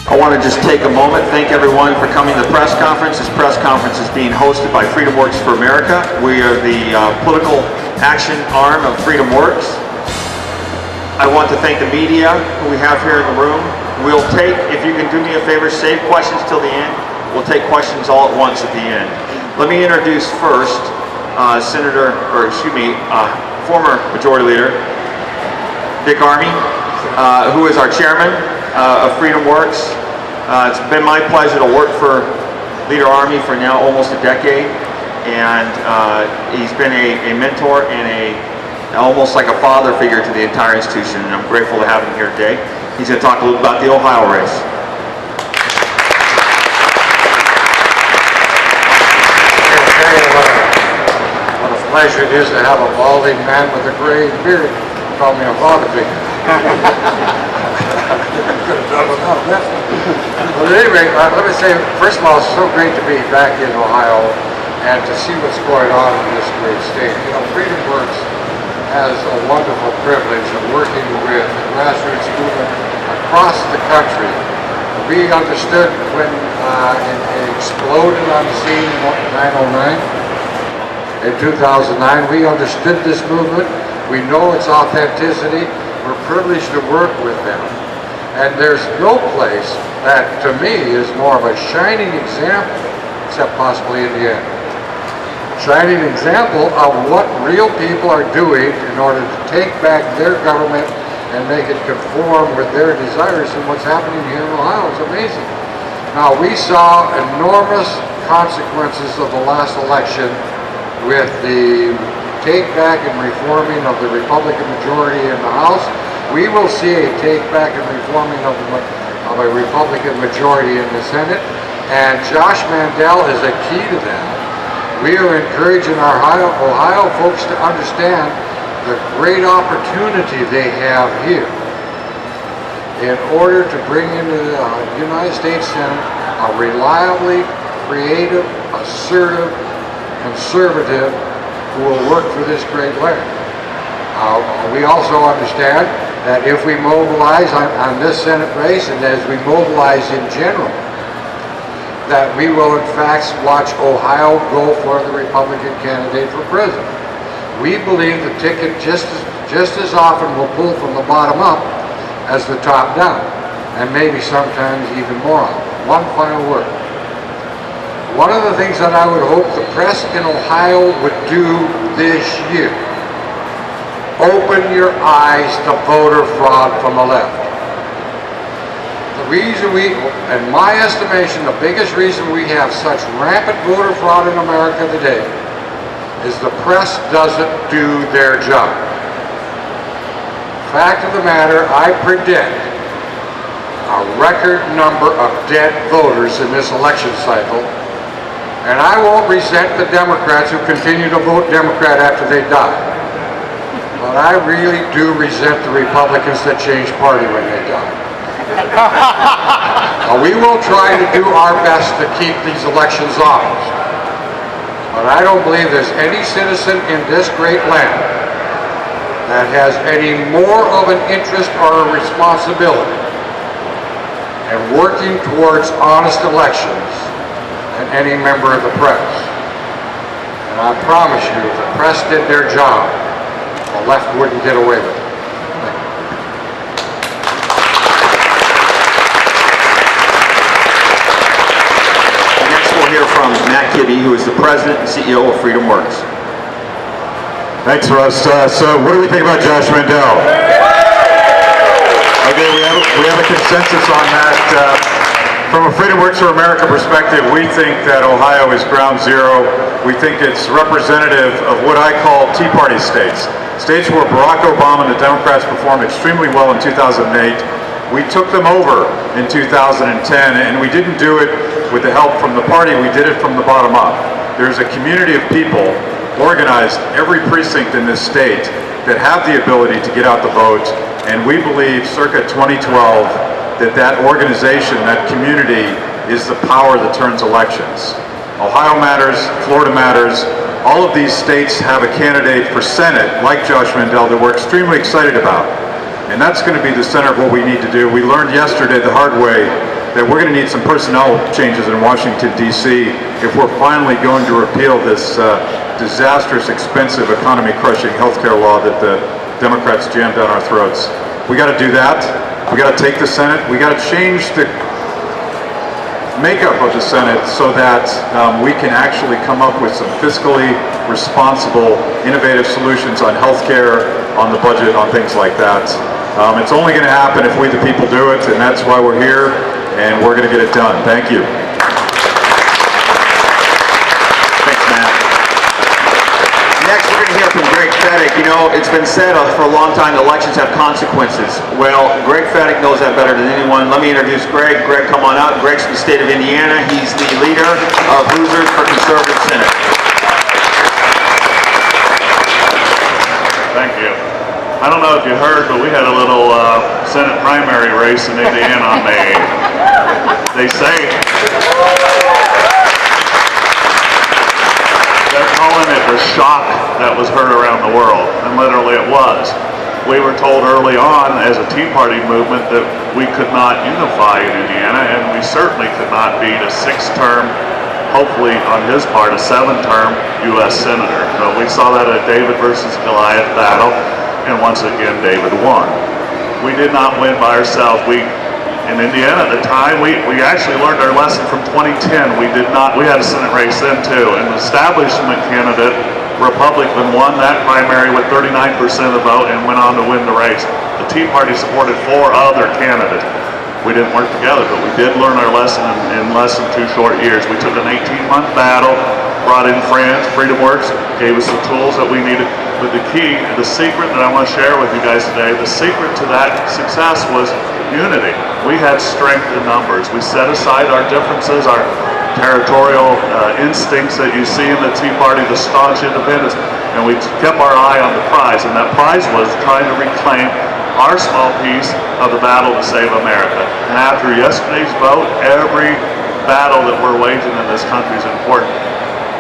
I want to just take a moment, thank everyone for coming to the press conference. This press conference is being hosted by Freedomworks for America. We are the political action arm of Freedomworks. I want to thank the media who we have here in the room. We'll take, if you can do me a favor, save questions till the end. We'll take questions all at once at the end. Let me introduce first former Majority Leader Dick Armey, who is our chairman of Freedomworks. It's been my pleasure to work for Leader Armey for now almost a decade, and he's been a mentor and almost like a father figure to the entire institution, and I'm grateful to have him here today. He's going to talk a little about the Ohio race. What a pleasure it is to have a balding man with a gray beard call me a father figure. Well, at any rate, let me say, first of all, it's so great to be back in Ohio and to see what's going on in this great state. You know, Freedomworks has a wonderful privilege of working with the grassroots movement across the country. We understood when it exploded on the scene in 2009. We understood this movement. We know its authenticity. We're privileged to work with them. And there's no place that, to me, is more of a shining example, except possibly Indiana. Shining example of what real people are doing in order to take back their government and make it conform with their desires, and what's happening here in Ohio is amazing. Now, we saw enormous consequences of the last election with the take back and reforming of the Republican majority in the House. We will see a take back and reforming of a Republican majority in the Senate, and Josh Mandel is a key to that. We are encouraging our Ohio folks to understand the great opportunity they have here in order to bring into the United States Senate a reliably creative, assertive, conservative who will work for this great land. We also understand that if we mobilize on this Senate race, and as we mobilize in general, that we will in fact watch Ohio go for the Republican candidate for president. We believe the ticket just as often will pull from the bottom up as the top down, and maybe sometimes even more often. One final word. One of the things that I would hope the press in Ohio would do this year, open your eyes to voter fraud from the left. The reason in my estimation, the biggest reason we have such rampant voter fraud in America today is the press doesn't do their job. Fact of the matter, I predict a record number of dead voters in this election cycle, and I won't resent the Democrats who continue to vote Democrat after they die. But I really do resent the Republicans that change party when they die. We will try to do our best to keep these elections honest. But I don't believe there's any citizen in this great land that has any more of an interest or a responsibility in working towards honest elections than any member of the press. And I promise you, if the press did their job, the left wouldn't get away with it. Next we'll hear from Matt Kibbe, who is the president and CEO of Freedomworks. Thanks, Russ. So what do we think about Josh Mandel? Okay, we have a consensus on that. From a Freedomworks for America perspective, we think that Ohio is ground zero. We think it's representative of what I call Tea Party states. States where Barack Obama and the Democrats performed extremely well in 2008. We took them over in 2010, and we didn't do it with the help from the party, we did it from the bottom up. There's a community of people organized every precinct in this state that have the ability to get out the vote, and we believe circa 2012 that organization, that community, is the power that turns elections. Ohio matters, Florida matters. All of these states have a candidate for Senate, like Josh Mandel, that we're extremely excited about. And that's going to be the center of what we need to do. We learned yesterday the hard way that we're going to need some personnel changes in Washington, D.C. if we're finally going to repeal this disastrous, expensive, economy-crushing healthcare law that the Democrats jammed down our throats. We got to do that. We got to take the Senate. We got to change the makeup of the Senate so that we can actually come up with some fiscally responsible, innovative solutions on healthcare, on the budget, on things like that. It's only going to happen if we the people do it, and that's why we're here, and we're going to get it done. Thank you. Thanks, Matt. Next, we're going to hear from Greg Fettig. You know, it's been said for a long time that elections have consequences. Well, Greg Fettig knows that better than anyone. Let me introduce Greg. Greg, come on up. Greg's from the state of Indiana. He's the leader of Hoosiers for Conservative Senate. Thank you. I don't know if you heard, but we had a little Senate primary race in Indiana on May 8th. They say they're calling it the shock that was heard around the world, and literally it was. We were told early on as a Tea Party movement that we could not unify in Indiana, and we certainly could not beat a 6-term, hopefully on his part, a 7-term U.S. Senator. We saw that at David versus Goliath battle, and once again, David won. We did not win by ourselves. In Indiana at the time, we actually learned our lesson from 2010. We had a Senate race then too, and the establishment candidate, Republican, won that primary with 39% of the vote and went on to win the race. The Tea Party supported 4 other candidates. We didn't work together, but we did learn our lesson in less than 2 short years. We took an 18-month battle, brought in friends, Freedomworks, gave us the tools that we needed. But the key, the secret that I want to share with you guys today, the secret to that success was unity. We had strength in numbers. We set aside our differences, our territorial instincts that you see in the Tea Party, the staunch independents, and we kept our eye on the prize. And that prize was trying to reclaim our small piece of the battle to save America. And after yesterday's vote, every battle that we're waging in this country is important.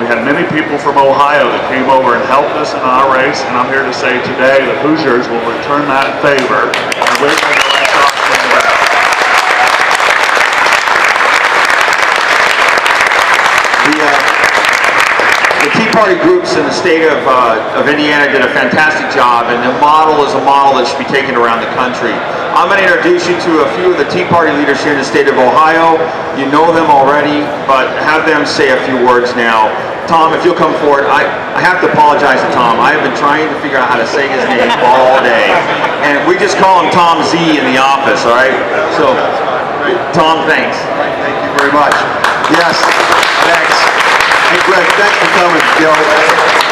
We had many people from Ohio that came over and helped us in our race, and I'm here to say today that Hoosiers will return that favor, and we're going to elect Austin. The Tea Party groups in the state of Indiana did a fantastic job, and the model is a model that should be taken around the country. I'm going to introduce you to a few of the Tea Party leaders here in the state of Ohio. You know them already, but have them say a few words now. Tom, if you'll come forward. I have to apologize to Tom. I have been trying to figure out how to say his name all day. And we just call him Tom Z in the office, all right? So, Tom, thanks. Thank you very much. Yes, thanks. Hey, Greg, thanks for coming. You know,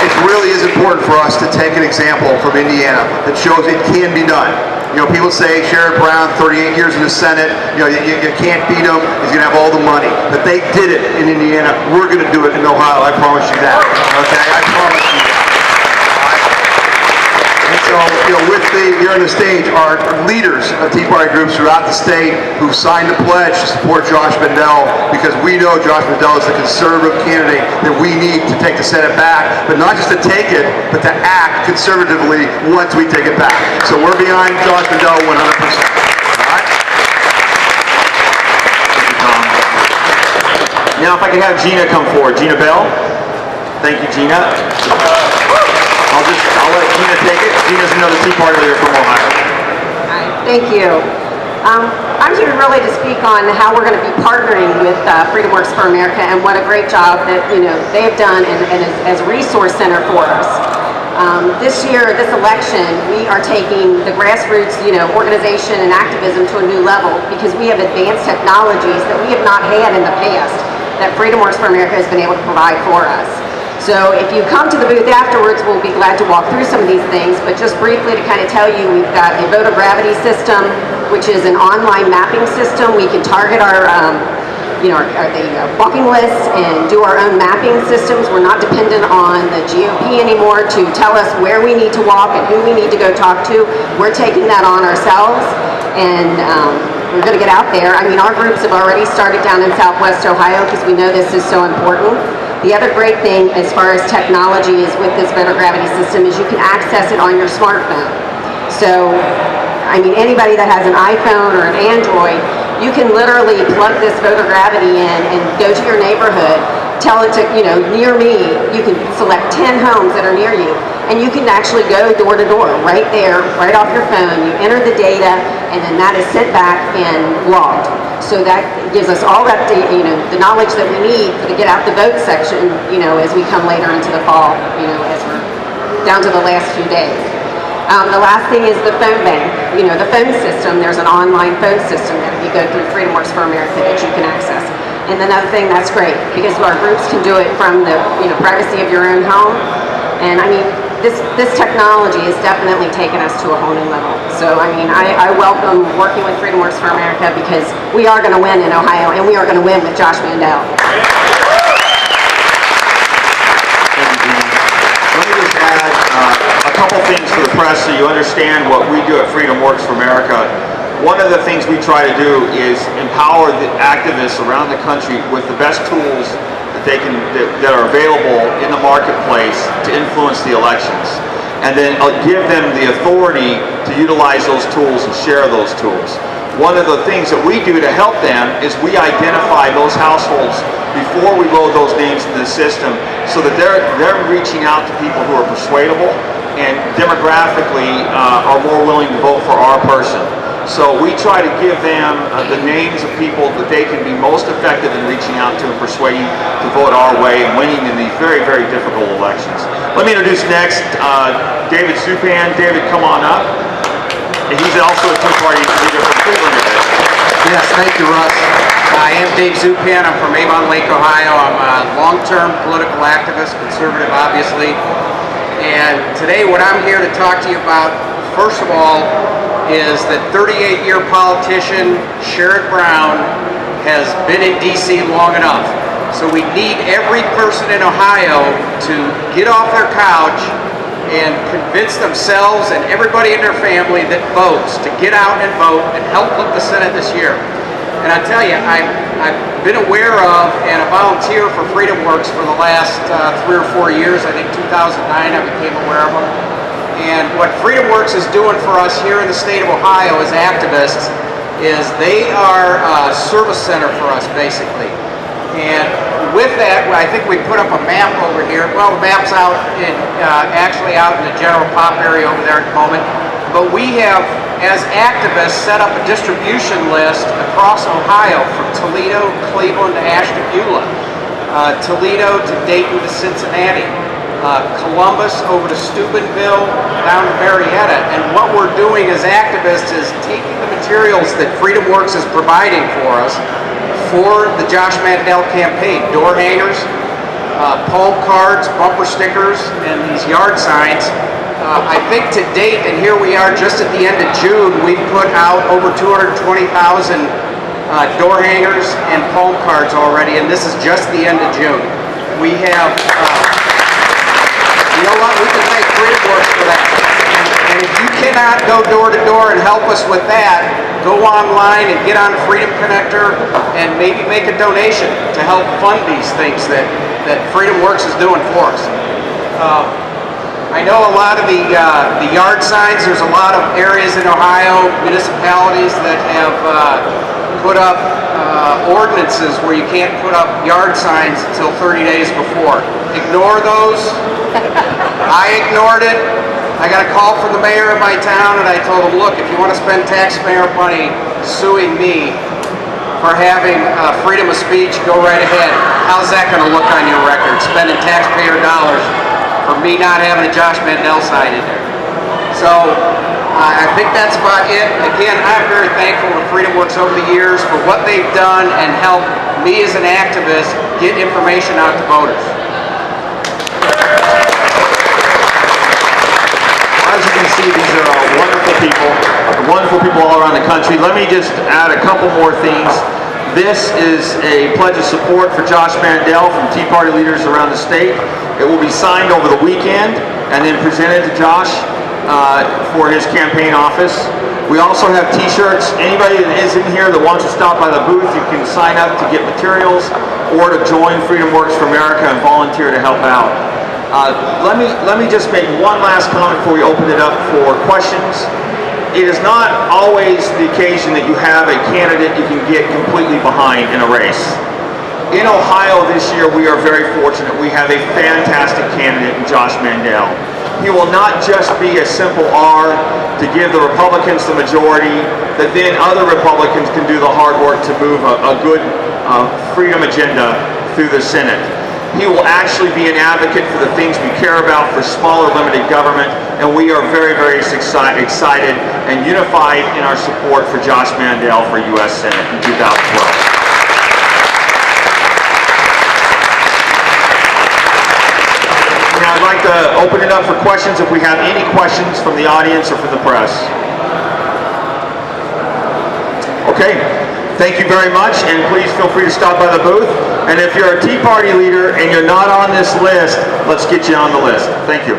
it really is important for us to take an example from Indiana that shows it can be done. You know, people say Sherrod Brown, 38 years in the Senate, you know, you can't beat him, he's going to have all the money. But they did it in Indiana. We're going to do it in Ohio, I promise you that. Okay, I promise you that. And so, you know, here on the stage are leaders of Tea Party groups throughout the state who've signed a pledge to support Josh Mandel, because we know Josh Mandel is the conservative candidate that we need to take the Senate back, but not just to take it, but to act conservatively once we take it back. So we're behind Josh Mandel 100%. All right? Thank you, Tom. Now, if I could have Gina come forward. Gina Bell. Thank you, Gina. I'll let Gina take it. Gina's another Tea Party leader from Ohio. Hi, thank you. I'm here really to speak on how we're going to be partnering with Freedomworks for America, and what a great job that they have done and as a resource center for us. This year, this election, we are taking the grassroots organization and activism to a new level, because we have advanced technologies that we have not had in the past that Freedomworks for America has been able to provide for us. So if you come to the booth afterwards, we'll be glad to walk through some of these things, but just briefly to kind of tell you, we've got a voter gravity system, which is an online mapping system. We can target our walking lists and do our own mapping systems. We're not dependent on the GOP anymore to tell us where we need to walk and who we need to go talk to. We're taking that on ourselves, and we're going to get out there. I mean, our groups have already started down in Southwest Ohio, because we know this is so important. The other great thing as far as technology is with this voter gravity system is you can access it on your smartphone. So, I mean, anybody that has an iPhone or an Android, You can literally plug this voter gravity in and go to your neighborhood, tell it to, near me, you can select 10 homes that are near you, and you can actually go door to door right there, right off your phone. You enter the data, and then that is sent back and logged. So that gives us all that, the knowledge that we need to get out the vote section, as we come later into the fall, as we're down to the last few days. The last thing is the phone bank. The phone system, there's an online phone system that you go through Freedomworks for America that you can access. And another thing, that's great, because our groups can do it from the privacy of your own home. And I mean, this technology has definitely taken us to a whole new level. So I mean, I welcome working with Freedomworks for America, because we are going to win in Ohio, and we are going to win with Josh Mandel. Let me just add a couple things to the press so you understand what we do at Freedomworks for America. One of the things we try to do is empower the activists around the country with the best tools that are available in the marketplace to influence the elections, and then give them the authority to utilize those tools and share those tools. One of the things that we do to help them is we identify those households before we load those names into the system, so that they're reaching out to people who are persuadable and demographically are more willing to vote for our person. So we try to give them the names of people that they can be most effective in reaching out to and persuading to vote our way and winning in these very, very difficult elections. Let me introduce next David Zupan. David, come on up. And he's also a Tea Party leader from Cleveland. Yes, thank you, Russ. I am Dave Zupan. I'm from Avon Lake, Ohio. I'm a long-term political activist, conservative, obviously. And today what I'm here to talk to you about, first of all, is that 38-year politician Sherrod Brown has been in D.C. long enough. So we need every person in Ohio to get off their couch and convince themselves and everybody in their family that votes to get out and vote and help flip the Senate this year. And I tell you, I've been aware of and a volunteer for Freedomworks for the last 3 or 4 years. I think 2009 I became aware of them. And what Freedomworks is doing for us here in the state of Ohio as activists is they are a service center for us, basically. And with that, I think we put up a map over here. Well, the map's out actually out in the general pop area over there at the moment. But we have, as activists, set up a distribution list across Ohio from Toledo, Cleveland to Ashtabula, Toledo to Dayton to Cincinnati. Columbus over to Steubenville, down to Marietta. And what we're doing as activists is taking the materials that Freedomworks is providing for us for the Josh Mandel campaign. Door hangers, poll cards, bumper stickers, and these yard signs. I think to date, and here we are just at the end of June, we've put out over 220,000 door hangers and poll cards already, and this is just the end of June. We have... You know what? We can thank Freedomworks for that. And if you cannot go door to door and help us with that, go online and get on Freedom Connector and maybe make a donation to help fund these things that Freedomworks is doing for us. I know a lot of the yard signs, there's a lot of areas in Ohio, municipalities that have put up ordinances where you can't put up yard signs until 30 days before. Ignore those. I ignored it. I got a call from the mayor of my town, and I told him, look, if you want to spend taxpayer money suing me for having freedom of speech, go right ahead. How's that going to look on your record, spending taxpayer dollars for me not having a Josh Mandel sign in there? So I think that's about it. Again, I'm very thankful to Freedomworks over the years for what they've done and helped me as an activist get information out to voters. As you can see, these are wonderful people all around the country. Let me just add a couple more things. This is a pledge of support for Josh Mandel from Tea Party leaders around the state. It will be signed over the weekend and then presented to Josh for his campaign office. We also have t-shirts. Anybody that is in here that wants to stop by the booth, you can sign up to get materials or to join Freedomworks for America and volunteer to help out. Let me just make one last comment before we open it up for questions. it is not always the occasion that you have a candidate you can get completely behind in a race. In Ohio this year, we are very fortunate. We have a fantastic candidate in Josh Mandel. He will not just be a simple R to give the Republicans the majority, that then other Republicans can do the hard work to move a good freedom agenda through the Senate. He will actually be an advocate for the things we care about, for smaller limited government, and we are very, very excited and unified in our support for Josh Mandel for U.S. Senate in 2012. Now I'd like to open it up for questions if we have any questions from the audience or from the press. Okay, thank you very much, and please feel free to stop by the booth. And if you're a Tea Party leader and you're not on this list, let's get you on the list. Thank you.